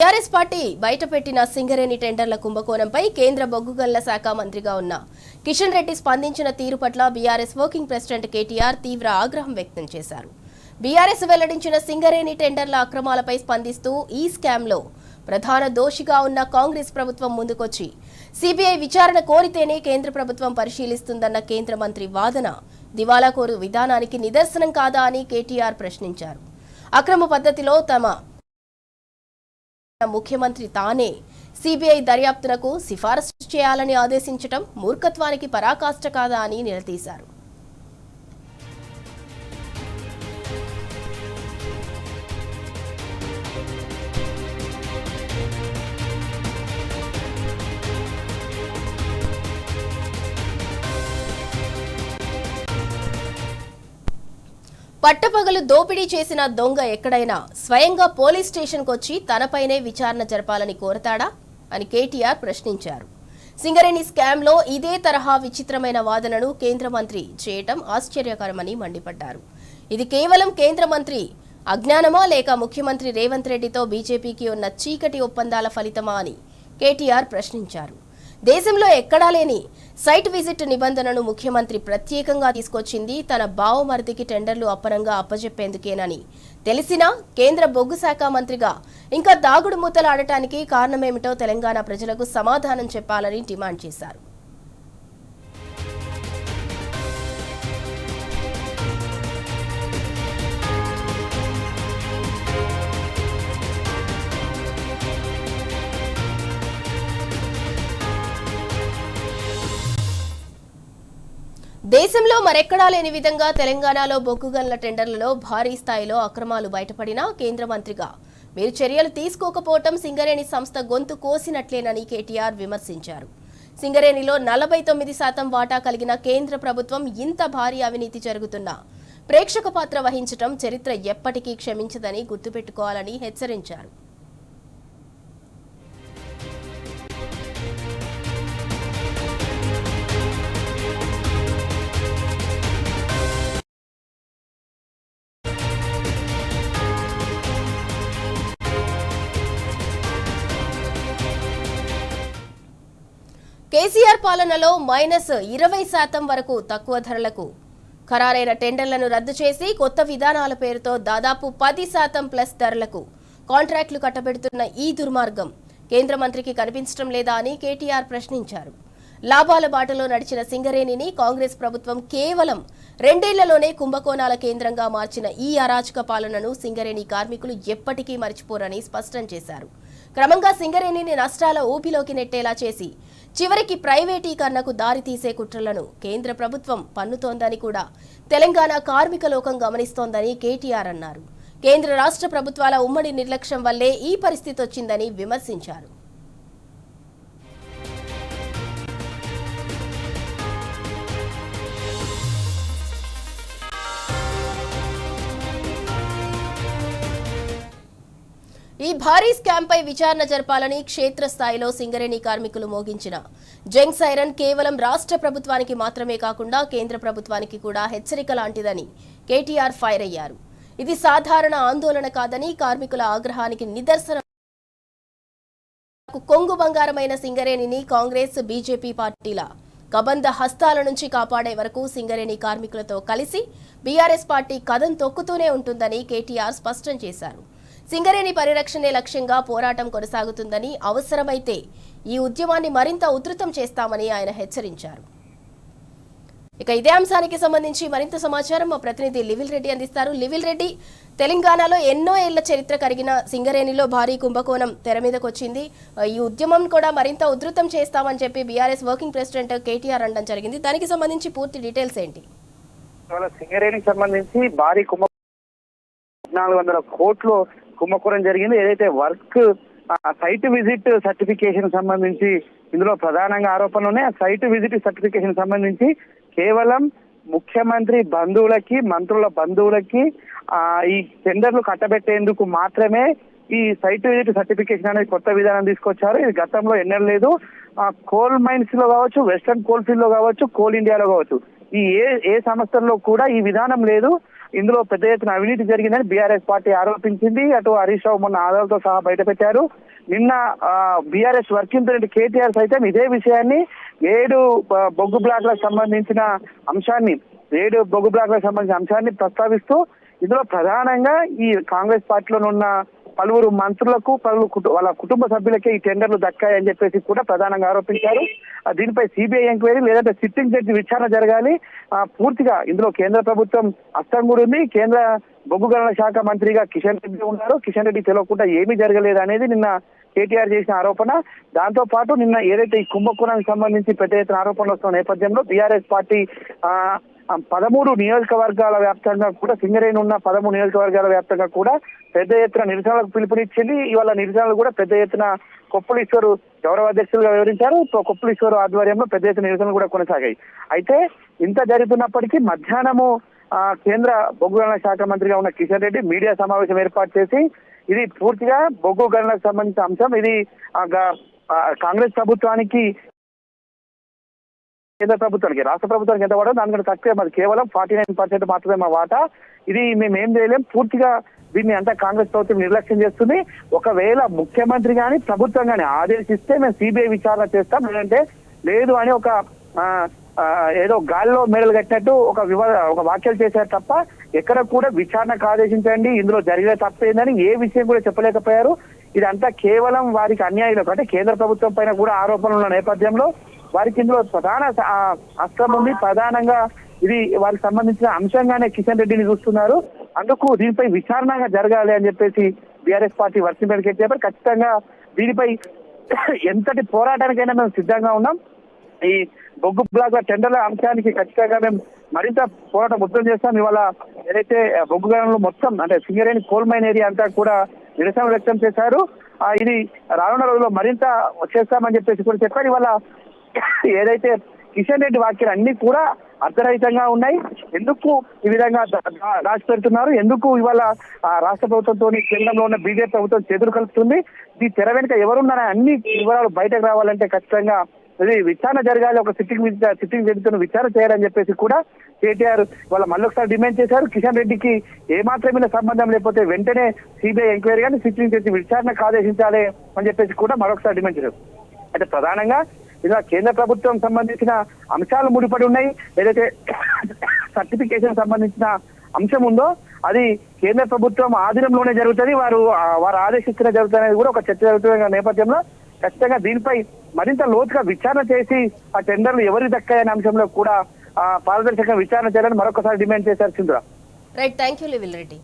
TRS party బయటపెట్టిన Singareni టెండర్ల కుంభకోణంపై కేంద్ర బొగ్గు గనుల శాఖ మంత్రిగా ఉన్న కిషన్ రెడ్డి స్పందించిన తీరు పట్ల బీఆర్ఎస్ వర్కింగ్ ప్రెసిడెంట్ కేటీఆర్ తీవ్ర ఆగ్రహం వ్యక్తం చేశారు. బీఆర్ఎస్ వెల్లడించిన సింగరేణి టెండర్ల అక్రమాలపై స్పందిస్తూ ఈ స్కామ్లో ప్రధాన దోషిగా ఉన్న కాంగ్రెస్ ప్రభుత్వం ముందుకొచ్చి సీబీఐ విచారణ కోరితేనే కేంద్ర ప్రభుత్వం పరిశీలిస్తుందన్న కేంద్ర మంత్రి వాదన దివాలాకోరు విధానానికి నిదర్శనం కాదా అని కేటీఆర్ ప్రశ్నించారు. అక్రమ పద్ధతిలో తమ ముఖ్యమంత్రి తానే సీబీఐ దర్యాప్తునకు సిఫారసు చేయాలని ఆదేశించడం మూర్ఖత్వానికి పరాకాష్ట కాదా అని నిలదీశారు. పట్టపగలు దోపిడీ చేసిన దొంగ ఎక్కడైనా స్వయంగా పోలీస్ స్టేషన్కు వచ్చి తనపైనే విచారణ జరపాలని కోరతాడా అని కేటీఆర్ ప్రశ్నించారు. సింగరేణి స్కామ్లో ఇదే తరహా విచిత్రమైన వాదనను కేంద్ర మంత్రి చేయటం ఆశ్చర్యకరమని మండిపడ్డారు. ఇది కేవలం కేంద్ర మంత్రి అజ్ఞానమా లేక ముఖ్యమంత్రి రేవంత్ రెడ్డితో బీజేపీకి ఉన్న చీకటి ఒప్పందాల ఫలితమా అని కేటీఆర్ ప్రశ్నించారు. దేశంలో ఎక్కడా లేని సైట్ విజిట్ నిబంధనను ముఖ్యమంత్రి ప్రత్యేకంగా తీసుకొచ్చింది తన బావమరిదికి టెండర్లు అప్పనంగా అప్పజెప్పేందుకేనని తెలిసినా కేంద్ర బొగ్గు శాఖ మంత్రిగా ఇంకా దాగుడు మూతలు ఆడటానికి కారణమేమిటో తెలంగాణ ప్రజలకు సమాధానం చెప్పాలని డిమాండ్ చేశారు. దేశంలో మరెక్కడా లేని విధంగా తెలంగాణలో బొగ్గు గనుల టెండర్లలో భారీ స్థాయిలో అక్రమాలు బయటపడినా కేంద్ర మంత్రిగా మీరు చర్యలు తీసుకోకపోవటం సింగరేణి సంస్థ గొంతు కోసినట్లేనని కేటీఆర్ విమర్శించారు. సింగరేణిలో 49% వాటా కలిగిన కేంద్ర ప్రభుత్వం ఇంత భారీ అవినీతి జరుగుతున్నా ప్రేక్షక పాత్ర వహించడం చరిత్ర ఎప్పటికీ క్షమించదని గుర్తుపెట్టుకోవాలని హెచ్చరించారు. కేసీఆర్ పాలనలో -20% వరకు తక్కువ ధరలకు ఖరారైన టెండర్లను రద్దు చేసి కొత్త విధానాల పేరుతో దాదాపు 10% ధరలకు కాంట్రాక్టులు కట్టబెడుతున్న ఈ దుర్మార్గం కేంద్ర మంత్రికి కనిపించడం లేదా అని కేటీఆర్ ప్రశ్నించారు. లాభాల బాటలో నడిచిన సింగరేణిని కాంగ్రెస్ ప్రభుత్వం కేవలం 2 ఏళ్లలోనే కుంభకోణాల కేంద్రంగా మార్చిన ఈ అరాచక పాలనను సింగరేణి కార్మికులు ఎప్పటికీ మర్చిపోరని స్పష్టం చేశారు. క్రమంగా సింగరేణిని నష్టాల ఊపిలోకి నెట్టేలా చేసి చివరికి ప్రైవేటీకరణకు దారితీసే కుట్రలను కేంద్ర ప్రభుత్వం పన్నుతోందని కూడా తెలంగాణ కార్మిక లోకం గమనిస్తోందని కేటీఆర్ అన్నారు. కేంద్ర రాష్ట్ర ప్రభుత్వాల ఉమ్మడి నిర్లక్ష్యం వల్లే ఈ పరిస్థితి వచ్చిందని విమర్శించారు. ఈ భారీ స్కామ్పై విచారణ జరపాలని క్షేత్రస్థాయిలో సింగరేణి కార్మికులు మోగించిన జంగ్ సైరన్ కేవలం రాష్ట్ర ప్రభుత్వానికి మాత్రమే కాకుండా కేంద్ర ప్రభుత్వానికి కూడా హెచ్చరిక లాంటిదని కేటీఆర్ ఫైర్ అయ్యారు. ఇది సాధారణ ఆందోళన కాదని కార్మికుల ఆగ్రహానికి నిదర్శనం. కొంగు బంగారమైన సింగరేణిని కాంగ్రెస్ బీజేపీ పార్టీల కబంధ హస్తాల నుంచి కాపాడే వరకు సింగరేణి కార్మికులతో కలిసి బీఆర్ఎస్ పార్టీ కదం తొక్కుతూనే ఉంటుందని కేటీఆర్ స్పష్టం చేశారు. సింగరేణి పరిరక్షణే లక్ష్యంగా పోరాటం కొనసాగుతుందని అవసరమైతే ఈ ఉద్యమాన్ని మరింత ఉధృతం చేస్తామని ఆయన హెచ్చరించారు. ఇక ఇదే అంశానికి సంబంధించి మరింత సమాచారం మా ప్రతినిధి లివిల్ రెడ్డి అందిస్తారు. లివిల్ రెడ్డి, తెలంగాణలో ఎన్నో ఏళ్ల చరిత్ర కలిగిన సింగరేణిలో భారీ కుంభకోణం తెర మీదకు వచ్చింది. ఈ ఉద్యమం కూడా మరింత ఉధృతం చేస్తామని చెప్పి బీఆర్ఎస్ వర్కింగ్ ప్రెసిడెంట్ కేటీఆర్ అనడం జరిగింది. దానికి సంబంధించి పూర్తి డీటెయిల్స్ ఏంటి? సింగరేణికి సంబంధించి భారీ 400 కోట్లు కుంభకోణం జరిగింది. ఏదైతే వర్క్ సైట్ విజిట్ సర్టిఫికేషన్ సంబంధించి ఇందులో ప్రధానంగా ఆరోపణలు ఉన్నాయి. ఆ సైట్ విజిట్ సర్టిఫికేషన్ సంబంధించి కేవలం ముఖ్యమంత్రి బంధువులకి, మంత్రుల బంధువులకి ఈ టెండర్లు కట్టబెట్టేందుకు మాత్రమే ఈ సైట్ విజిట్ సర్టిఫికేషన్ అనేది కొత్త విధానం తీసుకొచ్చారు. ఇది గతంలో ఎన్నడూ లేదు. కోల్ మైన్స్ లో కావచ్చు, వెస్టర్న్ కోల్ ఫీల్డ్ లో కావచ్చు, కోల్ ఇండియాలో కావచ్చు, ఈ ఏ సంస్థల్లో కూడా ఈ విధానం లేదు. ఇందులో పెద్ద ఎత్తున అవినీతి జరిగిందని బీఆర్ఎస్ పార్టీ ఆరోపించింది. అటు హరీష్ రావు మొన్న ఆధారాలతో సహా బయటపెట్టారు. నిన్న బీఆర్ఎస్ వర్కింగ్ ప్రెసిడెంట్ కేటీఆర్ సైతం ఇదే విషయాన్ని 7 బొగ్గు బ్లాక్లకు సంబంధించిన అంశాన్ని ప్రస్తావిస్తూ ఇందులో ప్రధానంగా ఈ కాంగ్రెస్ పార్టీలోనున్న పలువురు మంత్రులకు వాళ్ళ కుటుంబ సభ్యులకే ఈ టెండర్లు దక్కాయని చెప్పేసి కూడా ప్రధానంగా ఆరోపించారు. దీనిపై సిబిఐ ఎంక్వైరీ లేదంటే సిట్టింగ్ జడ్జి విచారణ జరగాలి. పూర్తిగా ఇందులో కేంద్ర ప్రభుత్వం హస్తం కూడా ఉంది. కేంద్ర బొగ్గు గనుల శాఖ మంత్రిగా కిషన్ రెడ్డి ఉన్నారు. కిషన్ రెడ్డి తెలియకుండా ఏమీ జరగలేదు అనేది నిన్న కేటీఆర్ చేసిన ఆరోపణ. దాంతో పాటు నిన్న ఏదైతే ఈ కుంభకోణానికి సంబంధించి పెద్ద ఎత్తున ఆరోపణలు వస్తున్న నేపథ్యంలో బీఆర్ఎస్ పార్టీ 13 నియోజకవర్గాల వ్యాప్తంగా కూడా సింగరేణి ఉన్న 13 నియోజకవర్గాల వ్యాప్తంగా కూడా పెద్ద ఎత్తున నిరసనలకు పిలుపునిచ్చింది. ఇవాళ నిరసనలు కూడా పెద్ద ఎత్తున కొప్పులీశ్వరు గౌరవ అధ్యక్షులుగా వివరించారు. కొప్పులీశ్వరు ఆధ్వర్యంలో పెద్ద ఎత్తున నిరసనలు కూడా కొనసాగాయి. అయితే ఇంత జరుగుతున్నప్పటికీ మధ్యాహ్నము కేంద్ర బొగ్గు గనుల శాఖ మంత్రిగా ఉన్న కిషన్ రెడ్డి మీడియా సమావేశం ఏర్పాటు చేసి ఇది పూర్తిగా బొగ్గు గనులకు సంబంధించిన అంశం, ఇది కాంగ్రెస్ ప్రభుత్వానికి కేంద్ర ప్రభుత్వానికి రాష్ట్ర ప్రభుత్వానికి ఎంత పడదు దానికంటే తక్కువే, మరి కేవలం 49% మాత్రమే మా వాటా, ఇది మేమేం చేయలేం, పూర్తిగా దీన్ని అంతా కాంగ్రెస్ ప్రభుత్వం నిర్లక్ష్యం చేస్తుంది. ఒకవేళ ముఖ్యమంత్రి కానీ ప్రభుత్వం కానీ ఆదేశిస్తే మేము సిబిఐ విచారణ చేస్తాం, లేదంటే లేదు అని ఒక ఏదో గాలిలో మేడలు కట్టినట్టు ఒక వ్యాఖ్యలు చేశారు తప్ప ఎక్కడ కూడా విచారణకు ఆదేశించండి, ఇందులో జరిగే తప్పేందని ఏ విషయం కూడా చెప్పలేకపోయారు. ఇదంతా కేవలం వారికి అన్యాయం, అంటే కేంద్ర ప్రభుత్వం పైన కూడా ఆరోపణలు ఉన్న నేపథ్యంలో వారికి ఇందులో ప్రధాన అస్త్రం ఉంది. ప్రధానంగా ఇది వారికి సంబంధించిన అంశంగానే కిషన్ రెడ్డిని చూస్తున్నారు. అందుకు దీనిపై విచారణగా జరగాలి అని చెప్పేసి బీఆర్ఎస్ పార్టీ వర్కింగ్ ప్రెసిడెంట్ చెప్పారు. ఖచ్చితంగా దీనిపై ఎంతటి పోరాటానికైనా మేము సిద్ధంగా ఉన్నాం. ఈ బొగ్గు బ్లాక్ టెండర్ల అంశానికి ఖచ్చితంగా మేము మరింత పోరాటం ఉద్యమం చేస్తాం. ఇవాళ ఏదైతే బొగ్గు గనులు మొత్తం అంటే సింగరేణి కోల్ మైన్ ఏరియా అంతా కూడా నిరసన వ్యక్తం చేశారు. ఇది రానున్న రోజుల్లో మరింత చేస్తామని చెప్పేసి కూడా చెప్పారు. ఇవాళ ఏదైతే కిషన్ రెడ్డి వ్యాఖ్యలు అన్ని కూడా అర్థరహితంగా ఉన్నాయి. ఎందుకు ఈ విధంగా రాసి పెడుతున్నారు, ఎందుకు ఇవాళ రాష్ట్ర ప్రభుత్వంతో కేంద్రంలో ఉన్న బీజేపీ ప్రభుత్వం చేతులు కలుపుతుంది, ఈ తెర వెనుక ఎవరున్నారని అన్ని వివరాలు బయటకు రావాలంటే ఖచ్చితంగా ఇది విచారణ జరగాలి, ఒక సిట్టింగ్ జడ్జితో విచారణ చేయాలని చెప్పేసి కూడా కేటీఆర్ వాళ్ళ మళ్ళొకసారి డిమాండ్ చేశారు. కిషన్ రెడ్డికి ఏమాత్రమైన సంబంధం లేకపోతే వెంటనే సిబిఐ ఎంక్వైరీ కానీ సిట్టింగ్ జడ్జి విచారణకు ఆదేశించాలి అని చెప్పేసి కూడా మరొకసారి డిమాండ్ చేశారు. అయితే ప్రధానంగా ఇలా కేంద్ర ప్రభుత్వం సంబంధించిన అంశాలు ముడిపడి ఉన్నాయి. ఏదైతే సర్టిఫికేషన్ సంబంధించిన అంశం ఉందో అది కేంద్ర ప్రభుత్వం ఆధీనంలోనే జరుగుతుంది, వారు ఆదేశిస్తూనే జరుగుతుంది అనేది కూడా ఒక చర్చ జరుగుతున్న నేపథ్యంలో ఖచ్చితంగా దీనిపై మరింత లోతుగా విచారణ చేసి ఆ టెండర్లు ఎవరికి దక్కాయనే అంశంలో కూడా పారదర్శకంగా విచారణ చేయాలని మరొకసారి డిమాండ్ చేశారు. సింధురా. రైట్, థ్యాంక్ యూ లివిల్ రెడ్డి.